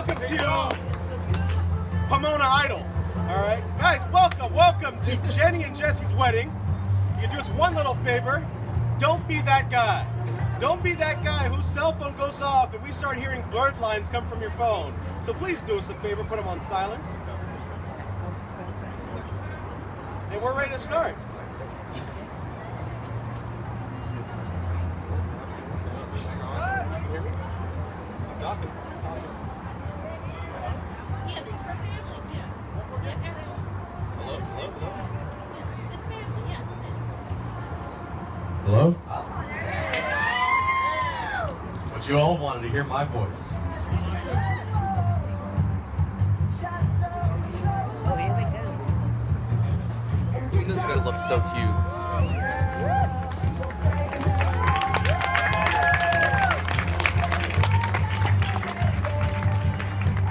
welcome to Pomona Idol. All right, guys, welcome to Jenny and Jesse's wedding. You can do us one little favor. Don't be that guy. Don't be that guy whose cell phone goes off and we start hearing blurred lines come from your phone. So please do us a favor, put them on silent. And we're ready to start. Talking. Yeah, it's for family. Yeah. Hello. Yeah, it's family. Yeah. Hello? But you all wanted to hear my voice. Oh, here we go. This is gonna look so cute.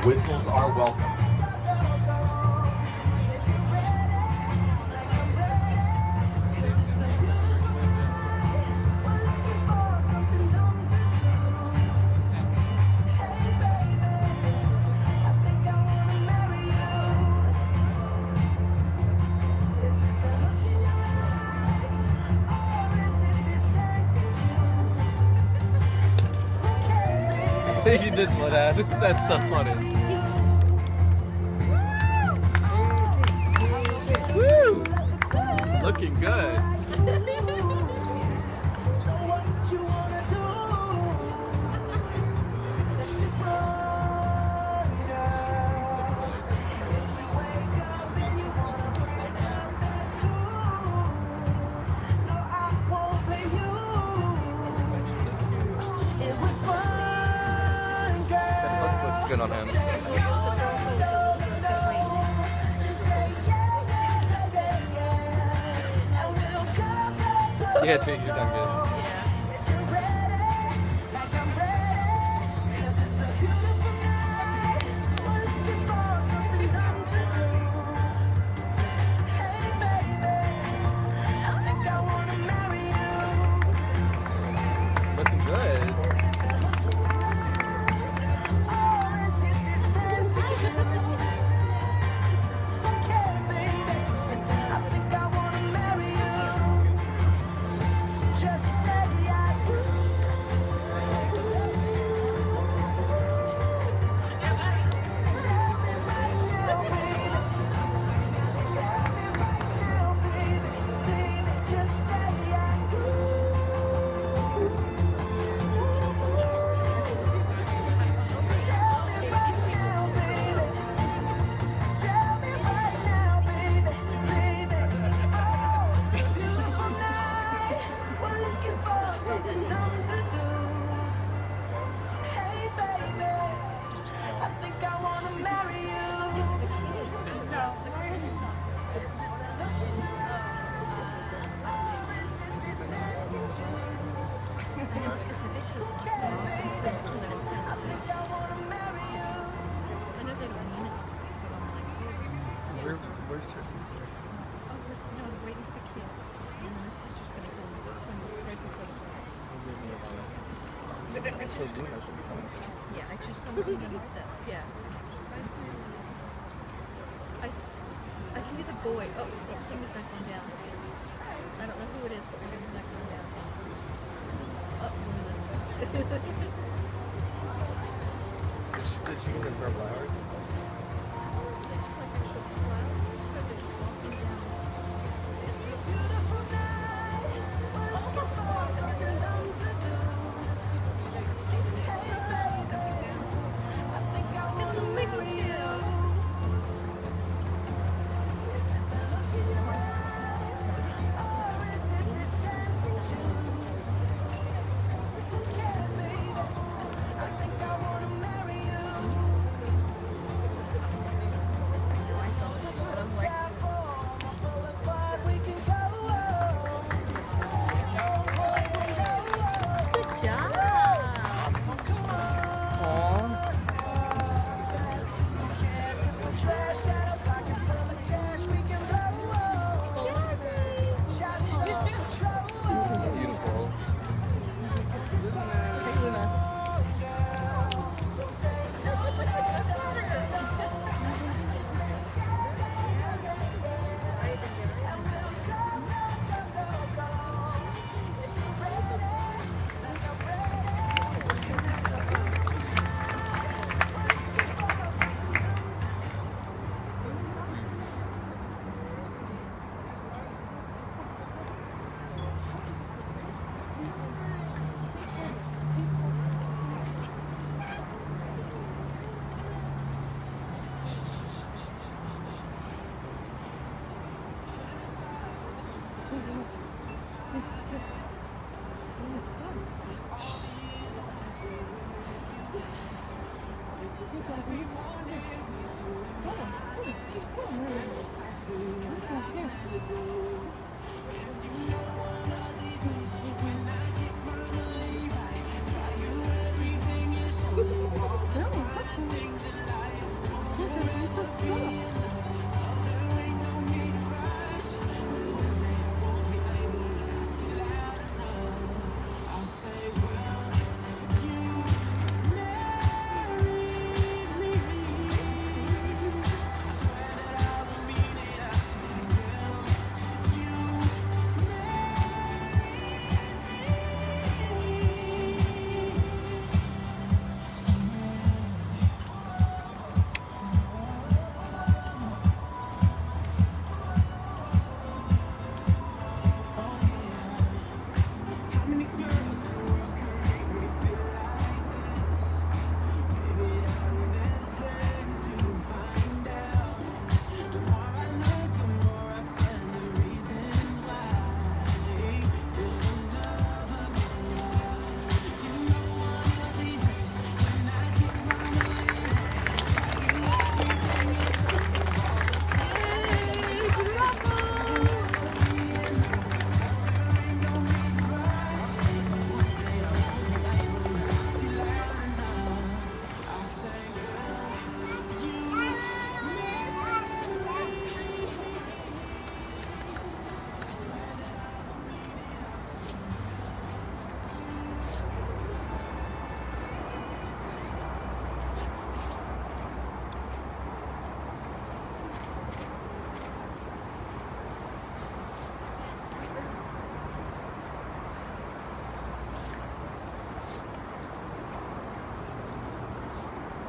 Whistles are welcome. You did slow down. That's so funny. Woo! Looking good. So what you wanna do? Let's just run, girl. If we wake up and you wanna break up, that's true. No, I won't play you. It was fun, girl. Looks good on him. Yeah, too. You're done good. Looking good. Just say I do. Tell me right now, baby. Tell me right now, baby. Baby, just say I do. Tell me right now, baby. Tell me right now, baby. Baby, oh, it's a beautiful night. We're looking for something dumb to do. Hey, baby, I think I wanna marry you. Is it the look in your eyes, or is it this dancing juice? Who cares, baby? I think I wanna marry you. Where's her sister? Yeah, I just saw him on the steps. Yeah. I see the boy. Oh, somebody's not going down. I don't know who it is, but we're not going down. Oh, Is she gonna throw flowers? It's a beautiful night. We're looking for something dumb to do. Hey, baby, I think I wanna marry you. Is it the look in your eyes, or is it this dancing juice? Who cares, baby? I think I wanna marry you. Travel on a boulevard we can go.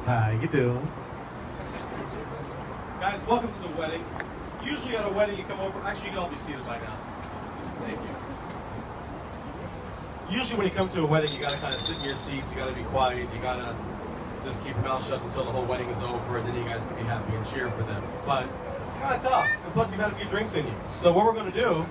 How you doing? Guys, welcome to the wedding. Usually at a wedding you come over, actually you can all be seated by now. Thank you. Usually when you come to a wedding you gotta kind of sit in your seats, you gotta be quiet, you gotta just keep your mouth shut until the whole wedding is over and then you guys can be happy and cheer for them. But it's kind of tough, and plus you've had a few drinks in you. So what we're gonna do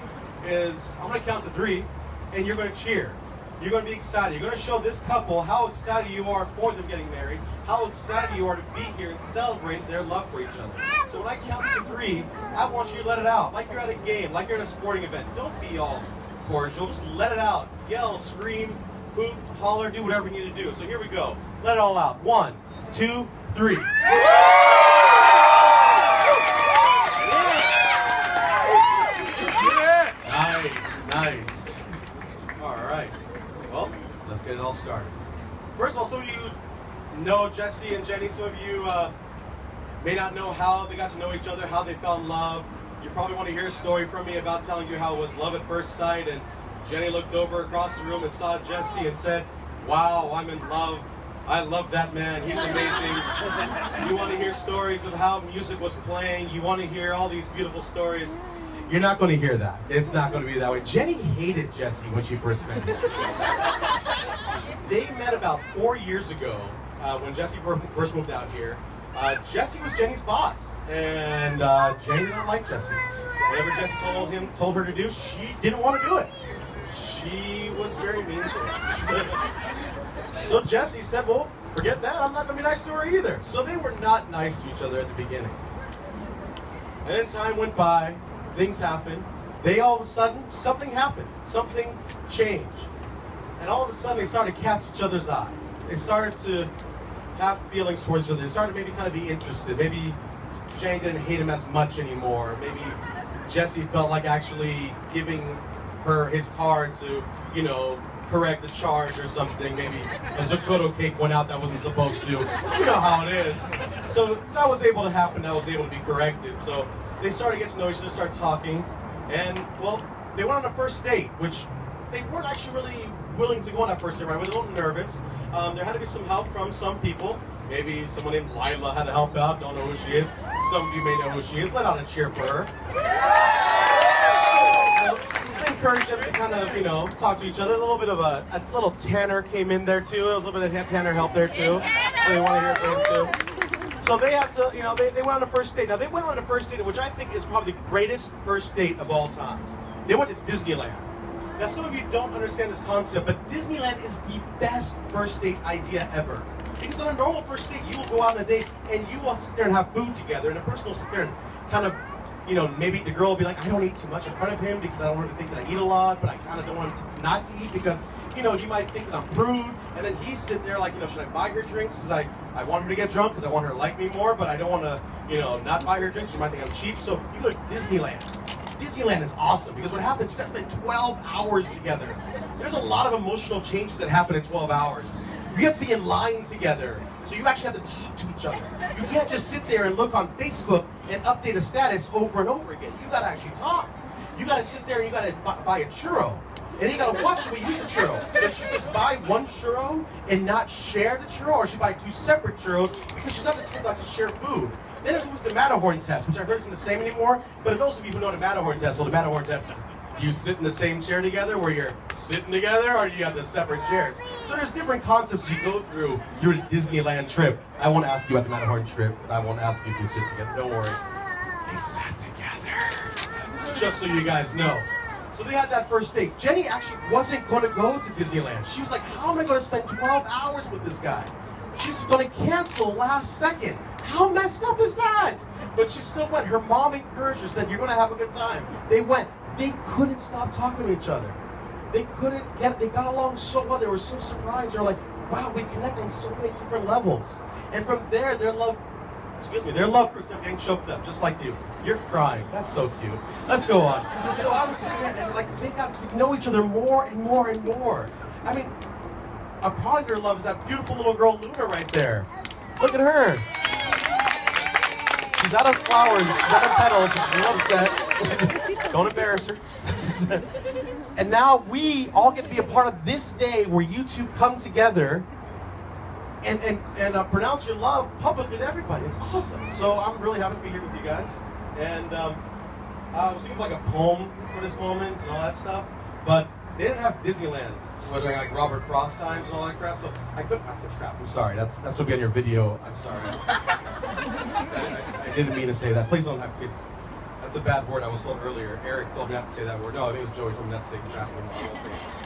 is, I'm gonna count to 3 and you're gonna cheer. You're going to be excited. You're going to show this couple how excited you are for them getting married, how excited you are to be here and celebrate their love for each other. So when I count to 3, I want you to let it out, like you're at a game, like you're at a sporting event. Don't be all cordial. Just let it out. Yell, scream, hoot, holler, do whatever you need to do. So here we go. Let it all out. 1, 2, 3. Nice, nice. All right. Well, let's get it all started. First of all, some of you know Jesse and Jenny. Some of you may not know how they got to know each other, how they fell in love. You probably want to hear a story from me about telling you how it was love at first sight, and Jenny looked over across the room and saw Jesse and said, "Wow, I'm in love. I love that man. He's amazing." You want to hear stories of how music was playing. You want to hear all these beautiful stories. You're not going to hear that. It's not going to be that way. Jenny hated Jesse when she first met him. They met about 4 years ago when Jesse first moved out here. Jesse was Jenny's boss, and Jenny didn't like Jesse. Whatever Jesse told her to do, she didn't want to do it. She was very mean to him. So Jesse said, "Well, forget that. I'm not going to be nice to her either." So they were not nice to each other at the beginning. And then time went by. Things happened. They all of a sudden, something happened. Something changed. And all of a sudden, they started to catch each other's eye. They started to have feelings towards each other. They started to maybe kind of be interested. Maybe Jenny didn't hate him as much anymore. Maybe Jesse felt like actually giving her his card to, you know, correct the charge or something. Maybe a Zucchero cake went out that wasn't supposed to. You know how it is. So that was able to happen. That was able to be corrected. So they started to get to know each other, started talking, and, well, they went on a first date, which they weren't actually really willing to go on that first date, right? They were a little nervous. There had to be some help from some people. Maybe someone named Lila had to help out. Don't know who she is. Some of you may know who she is. Let out a cheer for her. So I encouraged them to kind of, you know, talk to each other. A little bit of a little Tanner came in there, too. There was a little bit of Tanner help there, too. So you want to hear from him, too. So they have to, you know, they went on a first date. Now, they went on a first date, which I think is probably the greatest first date of all time. They went to Disneyland. Now, some of you don't understand this concept, but Disneyland is the best first date idea ever. Because on a normal first date, you will go out on a date and you will sit there and have food together, and the person will sit there and kind of, you know, maybe the girl will be like, I don't eat too much in front of him because I don't want him to think that I eat a lot, but I kind of don't want him not to eat because, you know, he might think that I'm rude. And then he's sitting there like, you know, should I buy her drinks? Because I want her to get drunk because I want her to like me more, but I don't want to, you know, not buy her drinks. She might think I'm cheap. So you go to Disneyland. Disneyland is awesome because what happens, you guys spend 12 hours together. There's a lot of emotional changes that happen in 12 hours. You have to be in line together. So you actually have to talk to each other. You can't just sit there and look on Facebook and update a status over and over again. You gotta actually talk. You gotta sit there and you gotta buy a churro. And you gotta watch the way you eat the churro. Does she just buy one churro and not share the churro, or she buy two separate churros because she's not the type that likes to share food? Then there's always the Matterhorn test, which I heard isn't the same anymore. But if those of you who know the Matterhorn test, well, the Matterhorn test is you sit in the same chair together, where you're sitting together, or you have the separate chairs. So there's different concepts you go through a Disneyland trip. I won't ask you about the Matterhorn trip. I won't ask you if you sit together. Don't worry. They sat together. Just so you guys know. So they had that first date. Jenny actually wasn't going to go to Disneyland. She was like, how am I going to spend 12 hours with this guy? She's going to cancel last second. How messed up is that? But she still went. Her mom encouraged her, said, you're going to have a good time. They went. They couldn't stop talking to each other. They got along so well. They were so surprised. They were like, wow, we connect on so many different levels. And from there, their love for some getting choked up, just like you. You're crying. That's so cute. Let's go on. So I'm sitting there and like they got to know each other more and more and more. I mean, a part of their love is that beautiful little girl Luna right there. Look at her. She's out of flowers, she's out of petals, and she's a little upset. Don't embarrass her. And now we all get to be a part of this day where you two come together and pronounce your love publicly to everybody. It's awesome. So I'm really happy to be here with you guys. And I was thinking of like a poem for this moment and all that stuff, but they didn't have Disneyland, where they're like Robert Frost times and all that crap. So I couldn't. I said crap. I'm sorry. That's gonna be on your video. I'm sorry. I didn't mean to say that. Please don't have kids. That's a bad word I was told earlier. Eric told me not to say that word. No, I think it was Joey told me not to say crap.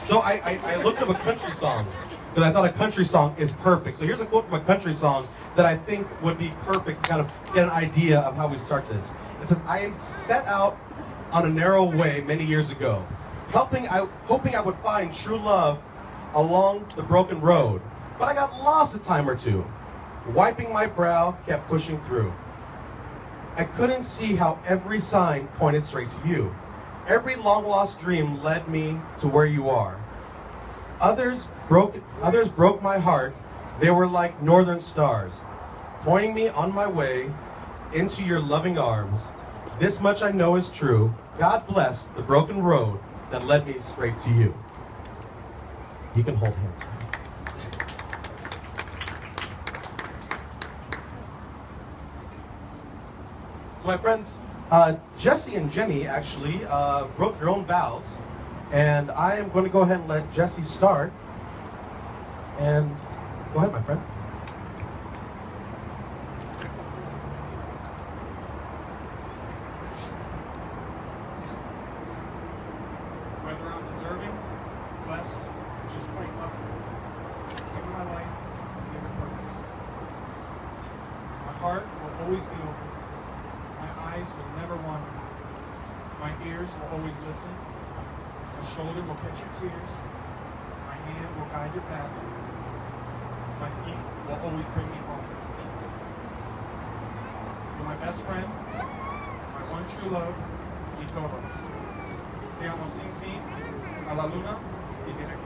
So I looked up a country song because I thought a country song is perfect. So here's a quote from a country song that I think would be perfect to kind of get an idea of how we start this. It says, I set out on a narrow way many years ago, hoping I would find true love along the broken road. But I got lost a time or two. Wiping my brow, kept pushing through. I couldn't see how every sign pointed straight to you. Every long-lost dream led me to where you are. Others broke my heart. They were like northern stars, pointing me on my way into your loving arms. This much I know is true. God bless the broken road that led me straight to you. You can hold hands. So my friends, Jesse and Jenny actually wrote their own vows, and I am going to go ahead and let Jesse start. And go ahead, my friend. Whether I'm deserving, blessed, or just plain lucky, give my life, give it purpose. My heart will always be open. My eyes will never wander. My ears will always listen. My shoulder will catch your tears. My hand will guide your path. My feet will always bring me home. You're my best friend, my one true love, mi todo. Te amo sin fin, a la luna, y bien aquí.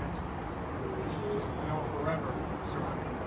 And I will forever surround you.